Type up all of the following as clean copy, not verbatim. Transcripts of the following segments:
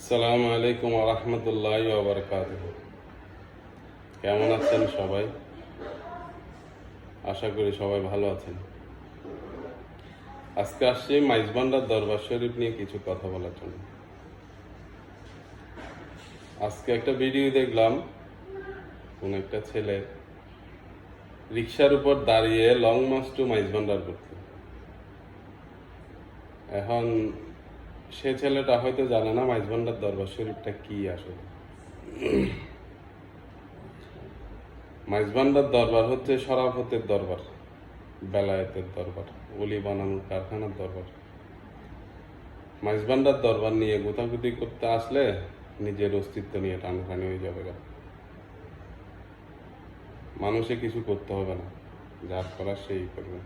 আসসালামু আলাইকুম ওয়া রাহমাতুল্লাহি ওয়া বারাকাতুহু। কেমন আছেন সবাই? আশা করি সবাই ভালো আছেন। আজকে আসছি মাইজবান্ডার দরবার শরীফ নিয়ে কিছু কথা বলার জন্য। আজকে একটা ভিডিও দেখলাম, কোন একটা ছেলে রিকশার উপর দাঁড়িয়ে লং মার্চ টু মাইজবান্ডার করছে। এখন সে ছেলেটা হয়তো জানে না মাইজবান্ডার দরবার শরীফটা কি আসলে। মাইজবান্ডার দরবার হচ্ছে শরাফতের দরবার, বেলায়েতের দরবার, অলি বানানোর কারখানার দরবার। মাইজবান্ডার দরবার নিয়ে গুতাগুতি করতে আসলে নিজের অস্তিত্ব নিয়ে টানাটানি হয়ে যাবে। মানুষে কিছু করতে হবে না, যার করার সেই করবে।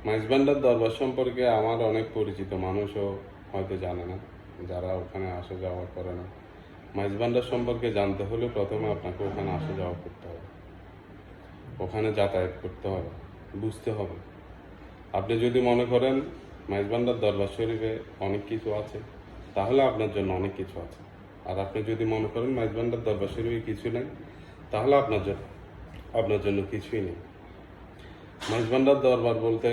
মাইজবান্ডার দরবার সম্পর্কে আমার অনেক পরিচিত মানুষও হয়তো জানে না, যারা ওখানে আসা যাওয়া করে না। মাইজবান্ডার সম্পর্কে জানতে হলে প্রথমে আপনাকে ওখানে আসা যাওয়া করতে হবে, ওখানে যাতায়াত করতে হবে, বুঝতে হবে। আপনি যদি মনে করেন মাইজবান্ডার দরবার শরীফে অনেক কিছু আছে, তাহলে আপনার জন্য অনেক কিছু আছে। আর আপনি যদি মনে করেন মাইজবান্ডার দরবার শরীফে কিছু নেই, তাহলে আপনার জন্য কিছুই নেই। মাইজবান্ডার দরবার বলতে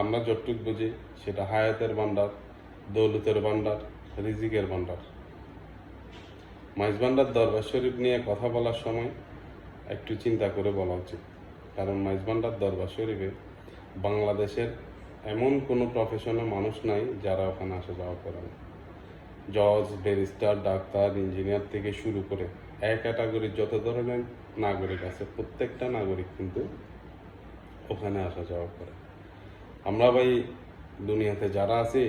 আমরা যতটুক বুঝি সেটা হায়াতের ভান্ডার, দৌলতের ভান্ডার, রিজিকের ভান্ডার। মাইজবান্ডার দরবার শরীফ নিয়ে কথা বলার সময় একটু চিন্তা করে বলা উচিত, কারণ মাইজবান্ডার দরবার শরীফে বাংলাদেশের এমন কোনো প্রফেশনের মানুষ নাই যারা ওখানে আসা যাওয়া করে না। জজ, ব্যারিস্টার, ডাক্তার, ইঞ্জিনিয়ার থেকে শুরু করে এক ক্যাটাগরির যত ধরনের নাগরিক আছে, প্রত্যেকটা নাগরিক কিন্তু ওখানে আসা যাওয়া করে। আমরা ভাই দুনিয়াতে যারা আছি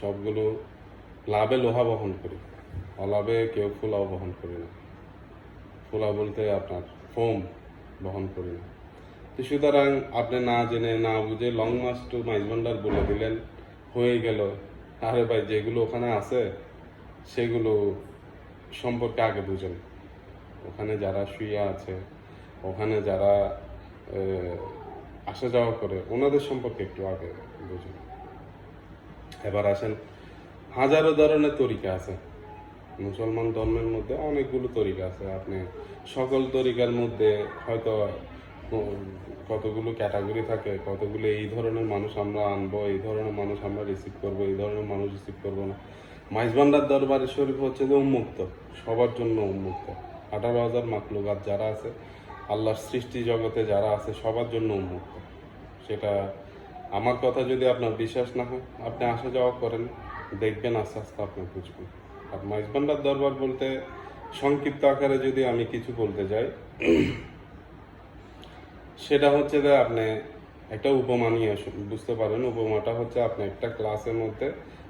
সবগুলো লাভে লোহা বহন করি, অলাভে কেউ ফুলাও বহন করি না। ফুলা বলতে আপনার ফোম বহন করি না। তো সুতরাং আপনি না জেনে না বুঝে লং মার্চ টু মাইজবান্ডার বলে দিলেন, হয়ে গেল। আরে ভাই, যেগুলো ওখানে আছে সেগুলো সম্পর্কে আগে বুঝেন। ওখানে যারা শুয়ে আছে, ওখানে যারা আসা যাওয়া করে, ওনাদের সম্পর্কে একটু আগে বুঝুন। এবার আসেন, হাজারো ধরনের তরিকা আছে। মুসলমান ধর্মের মধ্যে অনেকগুলো তরিকা আছে। আপনি সকল তরিকার মধ্যে হয়তো কতগুলো ক্যাটাগরি থাকে, কতগুলো এই ধরনের মানুষ আমরা আনবো, এই ধরনের মানুষ আমরা রিসিভ করবো, এই ধরনের মানুষ রিসিভ করবো না। মাইজবান্ডার দরবারে শরীফ হচ্ছে যে উন্মুক্ত, সবার জন্য উন্মুক্ত। 18,000 মাখলুকাত যারা আছে, আল্লাহর সৃষ্টি জগতে যারা আছে, সবার জন্য উন্মুক্ত। সেটা আমার কথা যদি আপনার বিশ্বাস না হয়, আপনি আসা যাওয়া করেন, দেখবেন, আস্তে আস্তে আপনি বুঝবেন। আর মাইজবান্ডার দরবার বলতে সংক্ষিপ্ত আকারে যদি আমি কিছু বলতে যাই, সেটা হচ্ছে যে আপনি একটা উপমা নিয়ে বুঝতে পারেন। উপমাটা হচ্ছে, আপনি একটা ক্লাসের মধ্যে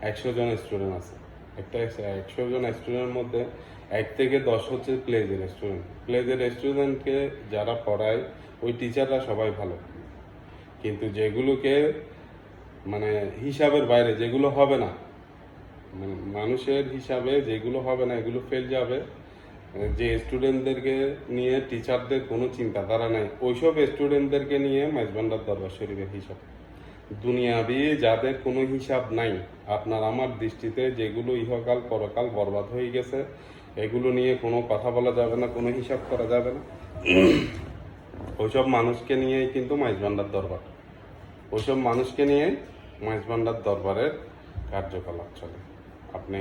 100 জন স্টুডেন্ট আছে। 100 জন স্টুডেন্টের মধ্যে 1 থেকে 10 হচ্ছে প্লেজের স্টুডেন্ট। প্লেজের স্টুডেন্টকে যারা পড়ায় ওই টিচাররা সবাই ভালো, কিন্তু যেগুলোকে মানে হিসাবের বাইরে, যেগুলো হবে না, মানে মানুষের হিসাবে যেগুলো হবে না, এগুলো ফেল যাবে, যে স্টুডেন্টদেরকে নিয়ে টিচারদের কোনো চিন্তাধারা নাই, ওইসব স্টুডেন্টদেরকে নিয়ে মাইজবান্ডার দরবার শরীফের হিসাব। দুনিয়াবি যাদের কোনো হিসাব নাই, আপনার আমার দৃষ্টিতে যেগুলো ইহকাল পরকাল বরবাদ হয়ে গেছে, এগুলো নিয়ে কোনো কথা বলা যাবে না, কোনো হিসাব করা যাবে না। ওইসব মানুষকে নিয়েই কিন্তু মাইজবান্ডার দরবার, ওইসব মানুষকে নিয়ে মাইজবান্ডার দরবারের কার্যকলাপ চলে। আপনি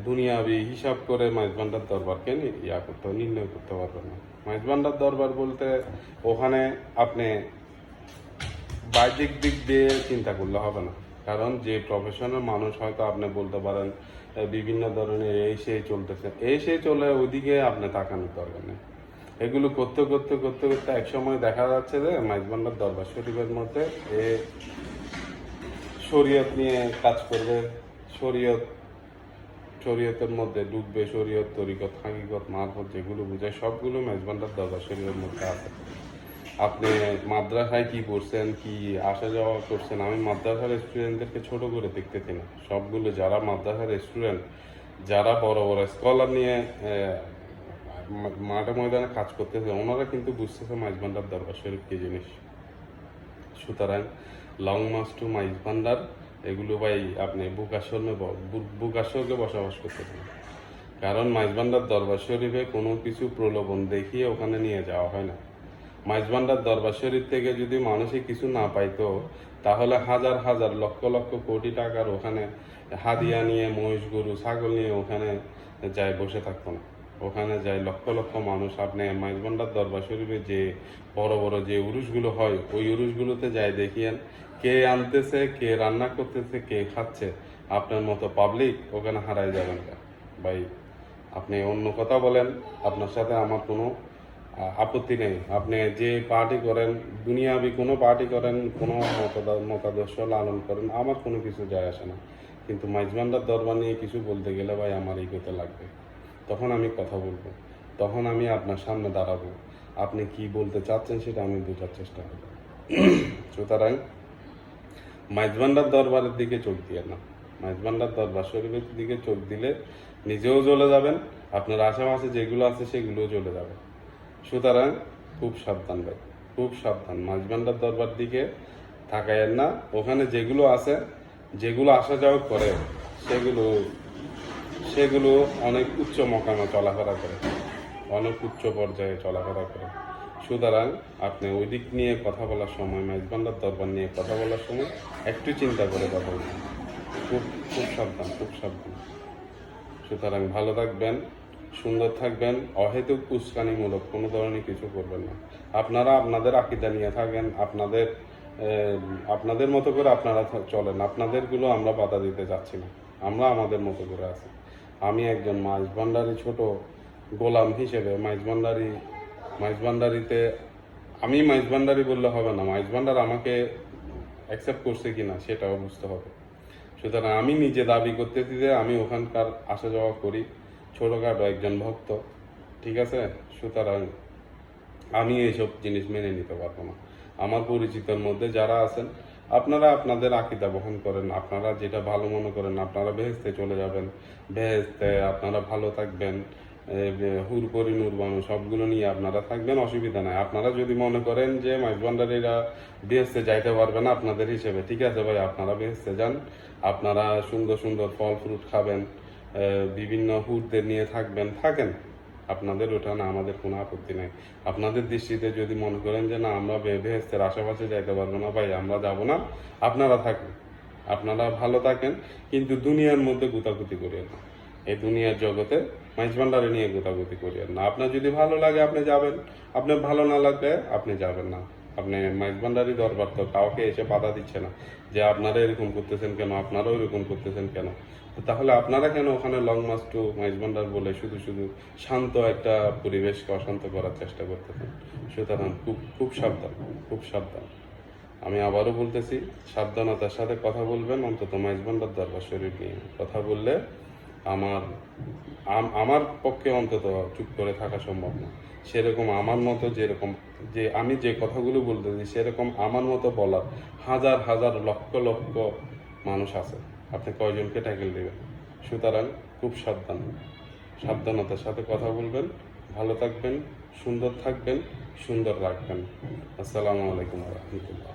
দুনিয়াবি হিসাব করে মাইজবান্ডার দরবারকে নির্ণয় করতে পারবেন না। মাইজবান্ডার দরবার বলতে ওখানে আপনি বাহ্যিক দিক দিয়ে চিন্তা করলে হবে না, কারণ যে প্রফেশনের মানুষ হয়তো আপনি বলতে পারেন বিভিন্ন ধরনের এই সেই চলতেছে, এই সেই চলে, ওইদিকে আপনি তাকানোর দরকার নেই। এগুলো করতে করতে করতে করতে এক সময় দেখা যাচ্ছে যে মাইজবান্ডার দরবার শরীফের মধ্যে শরীয়ত নিয়ে কাজ করবে, শরীয়তের মধ্যে ঢুকবে, শরীয়ত, তরিকত, হাকিকত, মারফত যেগুলো বোঝায় সবগুলো মাইজবান্ডার দরবার শরীফের মধ্যে আছে। আপনি মাদ্রাসায় কি করছেন, কি আসা যাওয়া করছেন, আমি মাদ্রাসার স্টুডেন্টদেরকে ছোট করে দেখতেছি না। সবগুলো যারা মাদ্রাসার স্টুডেন্ট, যারা বড় বড় স্কলার নিয়ে মাঠে ময়দানে কাজ করতেছে, ওনারা কিন্তু বুঝতেছে মাইজবান্ডার দরবার শরীফ কি জিনিস। সুতরাং লং মার্চ টু মাইজবান্ডার এগুলো ভাই আপনি বুকাশরকে বসবাস করতেছেন। কারণ মাইজবান্ডার দরবার শরীফে কোনো কিছু প্রলোভন দেখিয়ে ওখানে নিয়ে যাওয়া হয় না। মাইজবান্ডার দরবার শরীফ থেকে যদি মানুষে কিছু না পাইতো, তাহলে হাজার হাজার লক্ষ লক্ষ কোটি টাকার ওখানে হাদিয়া নিয়ে, মহিষ গরু ছাগল নিয়ে ওখানে যায় বসে থাকতো না। ওখানে যায় লক্ষ লক্ষ মানুষ। আপনি মাইজবান্ডার দরবার শরীফে যে বড় বড় যে উরুসগুলো হয়, ওই উরুসগুলোতে যায় দেখিয়েন কে আনতেছে, কে রান্না করতেছে, কে খাচ্ছে। আপনার মতো পাবলিক ওখানে হারাই যাবেন না ভাই। আপনি অন্য কথা বলেন, আপনার সাথে আমার কোনো আপত্তি নেই। আপনি যে পার্টি করেন, দুনিয়াবি কোনো পার্টি করেন, কোনো মতাদর্শ লালন করেন, আমার কোনো কিছু যায় আসে না। কিন্তু মাইজবান্ডার দরবার নিয়ে কিছু বলতে গেলে ভাই আমার ইগোতে লাগবে। তখন আমি কথা বলবো, তখন আমি আপনার সামনে দাঁড়াবো। আপনি কি বলতে চাচ্ছেন সেটা আমি বোঝার চেষ্টা করব। সুতরাং মাইজবান্ডার দরবারের দিকে চোখ দিয়ে না, মাইজবান্ডার দরবার শরীফের দিকে চোখ দিলে নিজেও চলে যাবেন, আপনার আশেপাশে যেগুলো আছে সেগুলোও চলে যাবে। সুতরাং খুব সাবধান ভাই, খুব সাবধান। মাইজবান্ডার দরবার দিকে তাকায়েন না। ওখানে যেগুলো আছে, যেগুলো আসা যাওয়া করে, সেগুলো সেগুলো অনেক উচ্চ মকামে চলাফেরা করে, অনেক উচ্চ পর্যায়ে চলাফেরা করে। সুতরাং আপনি ওই দিক নিয়ে কথা বলার সময়, মেজবান্ডার দরবার নিয়ে কথা বলার সময় একটু চিন্তা করে কথা বলবেন। খুব খুব সাবধান, খুব সাবধান। সুতরাং ভালো থাকবেন, সুন্দর থাকবেন, অহেতুক উস্কানিমূলক কোনো ধরনের কিছু করবেন না। আপনারা আপনাদের আকীদা নিয়ে থাকেন, আপনাদের মতো করে আপনারা চলেন। আপনাদেরগুলো আমরা বাধা দিতে যাচ্ছি না, আমরা আমাদের মতো করে আছি। আমি একজন মাইজভান্ডারি ছোট গোলাম হিসেবে মাইজভান্ডারিতে আমি মাইজভান্ডারি বললে হবে না, মাইজভান্ডার আমাকে অ্যাকসেপ্ট করছে কিনা সেটাও বুঝতে হবে। সুতরাং আমি নিজে দাবি করতেছি যে আমি ওখানকার আসা যাওয়া করি, ছোটোখাটো একজন ভক্ত, ঠিক আছে। সুতরাং আমি এইসব জিনিস মেনে নিতে পারবো না। আমার পরিচিতর মধ্যে যারা আছেন, আপনারা আপনাদের আকীদা বহন করেন, আপনারা যেটা ভালো মনে করেন, আপনারা বেহেশতে চলে যাবেন, বেহেশতে আপনারা ভালো থাকবেন, হুর পরিনূর বানু সবগুলো নিয়ে আপনারা থাকবেন, অসুবিধা নাই। আপনারা যদি মনে করেন যে মাইজভান্ডারিরা বেহেশতে যাইতে পারবে না আপনাদের হিসেবে, ঠিক আছে ভাই, আপনারা বেহেশতে যান, আপনারা সুন্দর সুন্দর ফল ফ্রুট খাবেন, বিভিন্ন হুরদের নিয়ে থাকেন। আপনাদের ওঠা না, আমাদের কোনো আপত্তি নাই। আপনাদের দৃষ্টিতে যদি মনে করেন যে না আমরা বেহেশতের আশেপাশে যাইতে পারবো না, ভাই আমরা যাব না, আপনারা থাকুন, আপনারা ভালো থাকেন, কিন্তু দুনিয়ার মধ্যে গুতাগুতি করিয়েন না। এই দুনিয়ার জগতে মাইজভান্ডারে নিয়ে গুতাগুতি করিয়েন না। আপনার যদি ভালো লাগে আপনি যাবেন, আপনার ভালো না লাগলে আপনি যাবেন না। আপনি মাইজভান্ডারি দরবার তো কাউকে এসে বাধা দিচ্ছে না যে আপনারা এরকম করতেছেন কেন, আপনারাও এরকম করতেছেন কেন। তাহলে আপনারা কেন ওখানে লং মার্চ টু মাইজভান্ডার বলে শুধু শুধু শান্ত একটা পরিবেশকে অশান্ত করার চেষ্টা করতেছেন। সুতরাং খুব খুব সাবধান, খুব সাবধান। আমি আবারও বলতেছি, সাবধানতার সাথে কথা বলবেন। অন্তত মাইজভান্ডার দরবার শরীফ নিয়ে কথা বললে আমার পক্ষে অন্তত চুপ করে থাকা সম্ভব না। সেরকম আমার মতো যে আমি যে কথাগুলো বলতেছি, সেরকম আমার মতো বলার হাজার হাজার লক্ষ লক্ষ মানুষ আছে। আপনি কয়জনকে ট্যাকেল দেবেন? সুতরাং খুব সাবধানতার সাথে কথা বলবেন, ভালো থাকবেন, সুন্দর থাকবেন, সুন্দর রাখবেন। আসসালামু আলাইকুম ওয়া রাহমাতুল্লাহ।